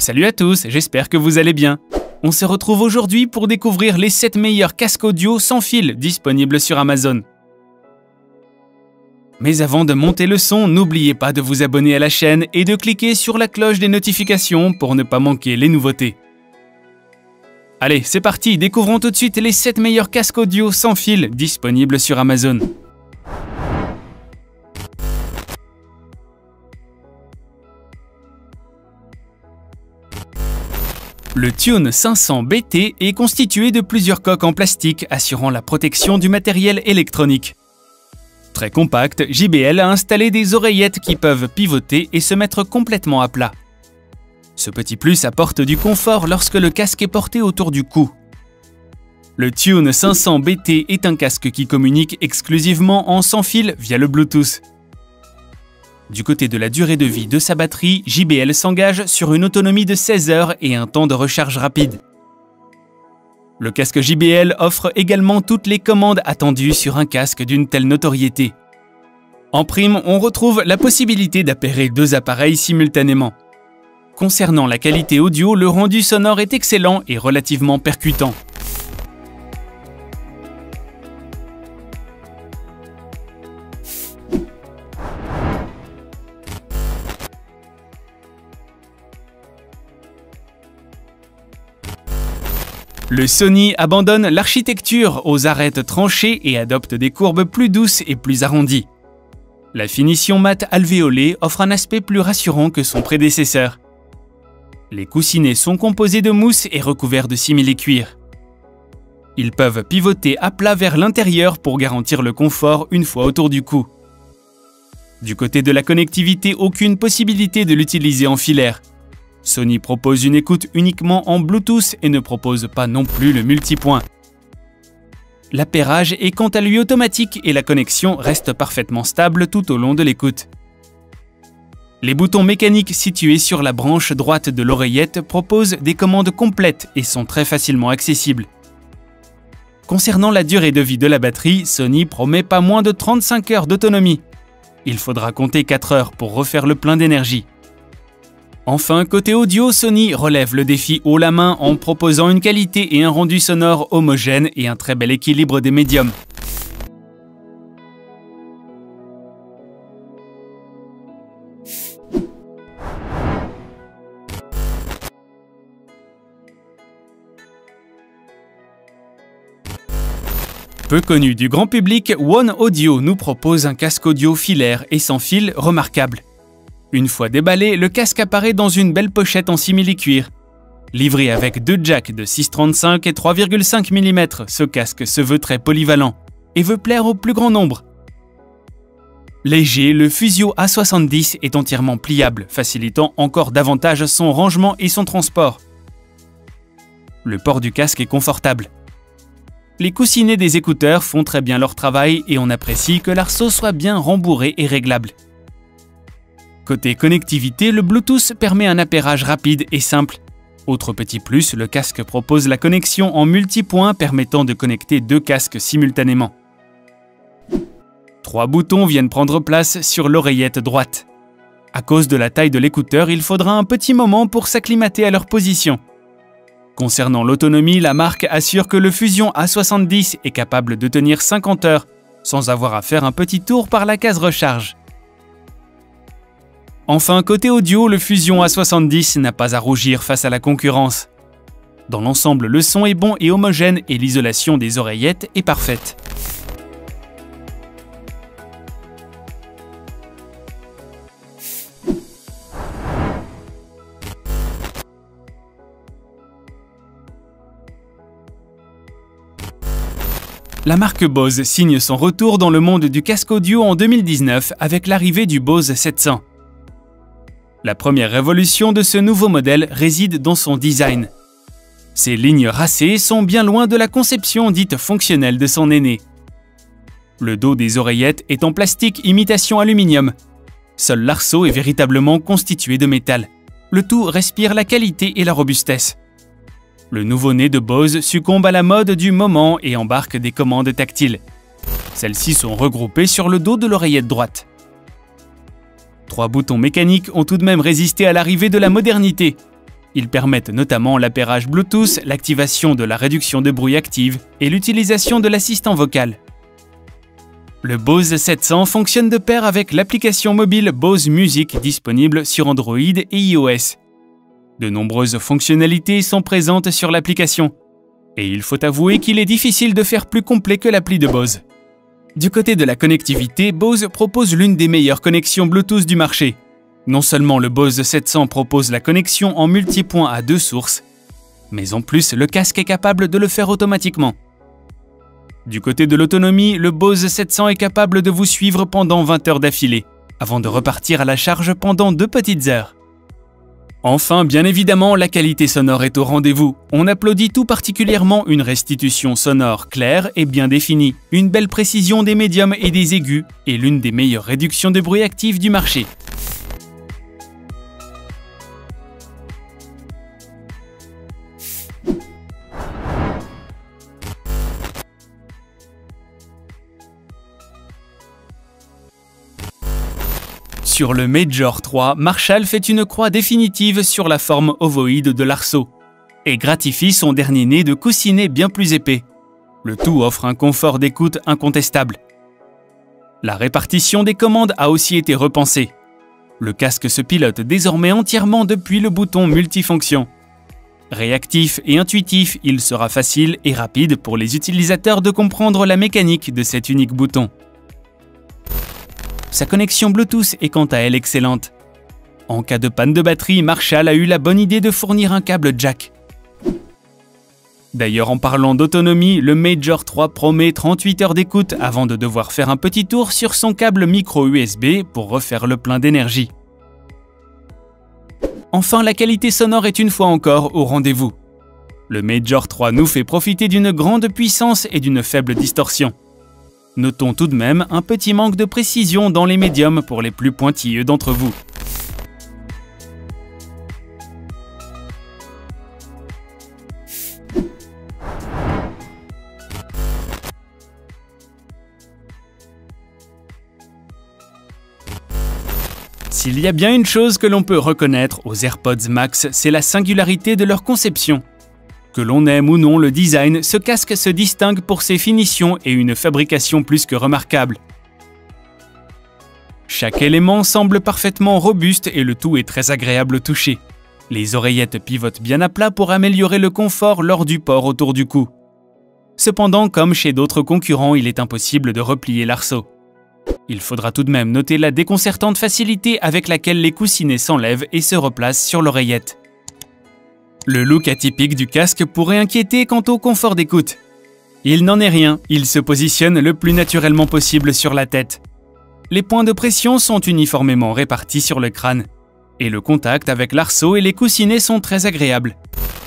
Salut à tous, j'espère que vous allez bien. On se retrouve aujourd'hui pour découvrir les 7 meilleurs casques audio sans fil disponibles sur Amazon. Mais avant de monter le son, n'oubliez pas de vous abonner à la chaîne et de cliquer sur la cloche des notifications pour ne pas manquer les nouveautés. Allez, c'est parti, découvrons tout de suite les 7 meilleurs casques audio sans fil disponibles sur Amazon. Le Tune 500 BT est constitué de plusieurs coques en plastique assurant la protection du matériel électronique. Très compact, JBL a installé des oreillettes qui peuvent pivoter et se mettre complètement à plat. Ce petit plus apporte du confort lorsque le casque est porté autour du cou. Le Tune 500 BT est un casque qui communique exclusivement en sans fil via le Bluetooth. Du côté de la durée de vie de sa batterie, JBL s'engage sur une autonomie de 16 heures et un temps de recharge rapide. Le casque JBL offre également toutes les commandes attendues sur un casque d'une telle notoriété. En prime, on retrouve la possibilité d'appairer 2 appareils simultanément. Concernant la qualité audio, le rendu sonore est excellent et relativement percutant. Le Sony abandonne l'architecture aux arêtes tranchées et adopte des courbes plus douces et plus arrondies. La finition mat alvéolée offre un aspect plus rassurant que son prédécesseur. Les coussinets sont composés de mousse et recouverts de simili-cuir. Ils peuvent pivoter à plat vers l'intérieur pour garantir le confort une fois autour du cou. Du côté de la connectivité, aucune possibilité de l'utiliser en filaire. Sony propose une écoute uniquement en Bluetooth et ne propose pas non plus le multipoint. L'appairage est quant à lui automatique et la connexion reste parfaitement stable tout au long de l'écoute. Les boutons mécaniques situés sur la branche droite de l'oreillette proposent des commandes complètes et sont très facilement accessibles. Concernant la durée de vie de la batterie, Sony promet pas moins de 35 heures d'autonomie. Il faudra compter 4 heures pour refaire le plein d'énergie. Enfin, côté audio, Sony relève le défi haut la main en proposant une qualité et un rendu sonore homogène et un très bel équilibre des médiums. Peu connu du grand public, One Audio nous propose un casque audio filaire et sans fil remarquable. Une fois déballé, le casque apparaît dans une belle pochette en simili-cuir. Livré avec 2 jacks de 6,35 et 3,5 mm, ce casque se veut très polyvalent et veut plaire au plus grand nombre. Léger, le Fusio A70 est entièrement pliable, facilitant encore davantage son rangement et son transport. Le port du casque est confortable. Les coussinets des écouteurs font très bien leur travail et on apprécie que l'arceau soit bien rembourré et réglable. Côté connectivité, le Bluetooth permet un appairage rapide et simple. Autre petit plus, le casque propose la connexion en multipoint permettant de connecter 2 casques simultanément. 3 boutons viennent prendre place sur l'oreillette droite. À cause de la taille de l'écouteur, il faudra un petit moment pour s'acclimater à leur position. Concernant l'autonomie, la marque assure que le Fusion A70 est capable de tenir 50 heures, sans avoir à faire un petit tour par la case recharge. Enfin, côté audio, le Fusion A70 n'a pas à rougir face à la concurrence. Dans l'ensemble, le son est bon et homogène et l'isolation des oreillettes est parfaite. La marque Bose signe son retour dans le monde du casque audio en 2019 avec l'arrivée du Bose 700. La première révolution de ce nouveau modèle réside dans son design. Ses lignes racées sont bien loin de la conception dite fonctionnelle de son aîné. Le dos des oreillettes est en plastique imitation aluminium. Seul l'arceau est véritablement constitué de métal. Le tout respire la qualité et la robustesse. Le nouveau-né de Bose succombe à la mode du moment et embarque des commandes tactiles. Celles-ci sont regroupées sur le dos de l'oreillette droite. 3 boutons mécaniques ont tout de même résisté à l'arrivée de la modernité. Ils permettent notamment l'appairage Bluetooth, l'activation de la réduction de bruit active et l'utilisation de l'assistant vocal. Le Bose 700 fonctionne de pair avec l'application mobile Bose Music disponible sur Android et iOS. De nombreuses fonctionnalités sont présentes sur l'application. Et il faut avouer qu'il est difficile de faire plus complet que l'appli de Bose. Du côté de la connectivité, Bose propose l'une des meilleures connexions Bluetooth du marché. Non seulement le Bose 700 propose la connexion en multipoint à 2 sources, mais en plus le casque est capable de le faire automatiquement. Du côté de l'autonomie, le Bose 700 est capable de vous suivre pendant 20 heures d'affilée, avant de repartir à la charge pendant 2 petites heures. Enfin, bien évidemment, la qualité sonore est au rendez-vous. On applaudit tout particulièrement une restitution sonore claire et bien définie, une belle précision des médiums et des aigus, et l'une des meilleures réductions de bruit actif du marché. Sur le Major 3, Marshall fait une croix définitive sur la forme ovoïde de l'arceau et gratifie son dernier né de coussinet bien plus épais. Le tout offre un confort d'écoute incontestable. La répartition des commandes a aussi été repensée. Le casque se pilote désormais entièrement depuis le bouton multifonction. Réactif et intuitif, il sera facile et rapide pour les utilisateurs de comprendre la mécanique de cet unique bouton. Sa connexion Bluetooth est quant à elle excellente. En cas de panne de batterie, Marshall a eu la bonne idée de fournir un câble jack. D'ailleurs, en parlant d'autonomie, le Major 3 promet 38 heures d'écoute avant de devoir faire un petit tour sur son câble micro USB pour refaire le plein d'énergie. Enfin, la qualité sonore est une fois encore au rendez-vous. Le Major 3 nous fait profiter d'une grande puissance et d'une faible distorsion. Notons tout de même un petit manque de précision dans les médiums pour les plus pointilleux d'entre vous. S'il y a bien une chose que l'on peut reconnaître aux AirPods Max, c'est la singularité de leur conception. Que l'on aime ou non le design, ce casque se distingue pour ses finitions et une fabrication plus que remarquable. Chaque élément semble parfaitement robuste et le tout est très agréable au toucher. Les oreillettes pivotent bien à plat pour améliorer le confort lors du port autour du cou. Cependant, comme chez d'autres concurrents, il est impossible de replier l'arceau. Il faudra tout de même noter la déconcertante facilité avec laquelle les coussinets s'enlèvent et se replacent sur l'oreillette. Le look atypique du casque pourrait inquiéter quant au confort d'écoute. Il n'en est rien, il se positionne le plus naturellement possible sur la tête. Les points de pression sont uniformément répartis sur le crâne. Et le contact avec l'arceau et les coussinets sont très agréables.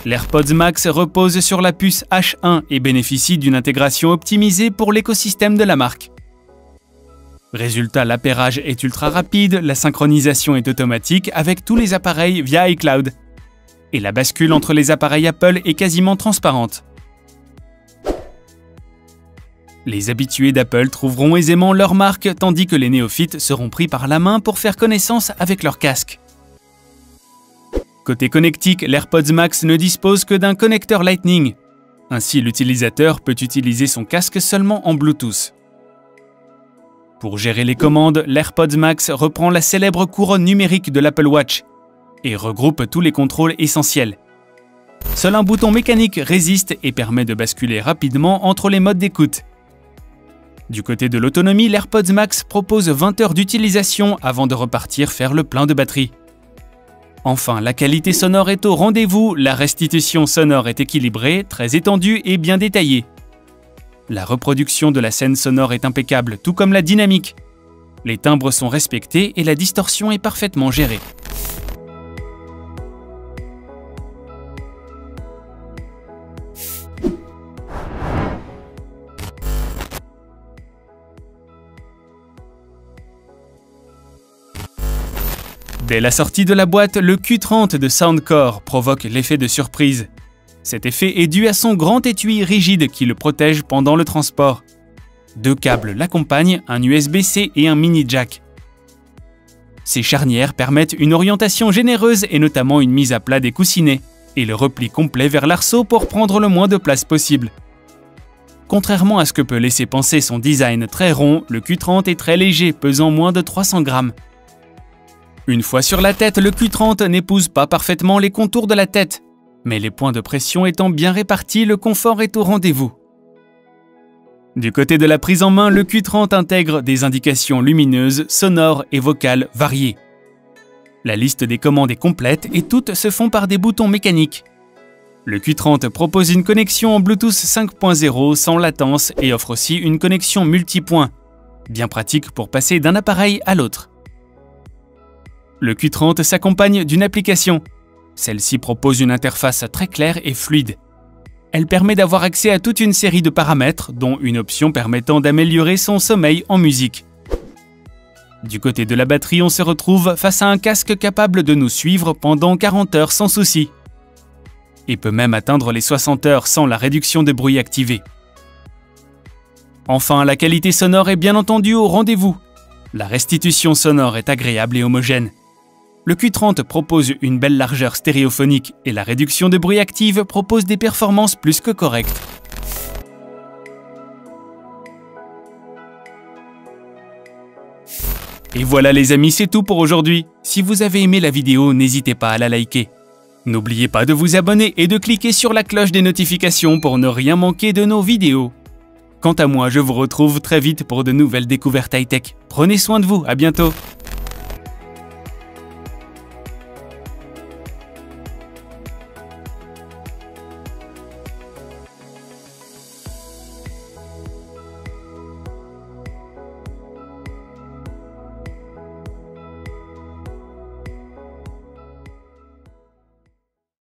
L'AirPods Max repose sur la puce H1 et bénéficie d'une intégration optimisée pour l'écosystème de la marque. Résultat, l'appairage est ultra rapide, la synchronisation est automatique avec tous les appareils via iCloud. Et la bascule entre les appareils Apple est quasiment transparente. Les habitués d'Apple trouveront aisément leur marque, tandis que les néophytes seront pris par la main pour faire connaissance avec leur casque. Côté connectique, l'AirPods Max ne dispose que d'un connecteur Lightning. Ainsi, l'utilisateur peut utiliser son casque seulement en Bluetooth. Pour gérer les commandes, l'AirPods Max reprend la célèbre couronne numérique de l'Apple Watch et regroupe tous les contrôles essentiels. Seul un bouton mécanique résiste et permet de basculer rapidement entre les modes d'écoute. Du côté de l'autonomie, l'AirPods Max propose 20 heures d'utilisation avant de repartir faire le plein de batterie. Enfin, la qualité sonore est au rendez-vous, la restitution sonore est équilibrée, très étendue et bien détaillée. La reproduction de la scène sonore est impeccable, tout comme la dynamique. Les timbres sont respectés et la distorsion est parfaitement gérée. Dès la sortie de la boîte, le Q30 de Soundcore provoque l'effet de surprise. Cet effet est dû à son grand étui rigide qui le protège pendant le transport. 2 câbles l'accompagnent, un USB-C et un mini jack. Ces charnières permettent une orientation généreuse et notamment une mise à plat des coussinets, et le repli complet vers l'arceau pour prendre le moins de place possible. Contrairement à ce que peut laisser penser son design très rond, le Q30 est très léger, pesant moins de 300 grammes. Une fois sur la tête, le Q30 n'épouse pas parfaitement les contours de la tête, mais les points de pression étant bien répartis, le confort est au rendez-vous. Du côté de la prise en main, le Q30 intègre des indications lumineuses, sonores et vocales variées. La liste des commandes est complète et toutes se font par des boutons mécaniques. Le Q30 propose une connexion en Bluetooth 5.0 sans latence et offre aussi une connexion multipoint, bien pratique pour passer d'un appareil à l'autre. Le Q30 s'accompagne d'une application. Celle-ci propose une interface très claire et fluide. Elle permet d'avoir accès à toute une série de paramètres, dont une option permettant d'améliorer son sommeil en musique. Du côté de la batterie, on se retrouve face à un casque capable de nous suivre pendant 40 heures sans souci. Et peut même atteindre les 60 heures sans la réduction de bruit activée. Enfin, la qualité sonore est bien entendu au rendez-vous. La restitution sonore est agréable et homogène. Le Q30 propose une belle largeur stéréophonique et la réduction de bruit active propose des performances plus que correctes. Et voilà les amis, c'est tout pour aujourd'hui. Si vous avez aimé la vidéo, n'hésitez pas à la liker. N'oubliez pas de vous abonner et de cliquer sur la cloche des notifications pour ne rien manquer de nos vidéos. Quant à moi, je vous retrouve très vite pour de nouvelles découvertes high-tech. Prenez soin de vous, à bientôt.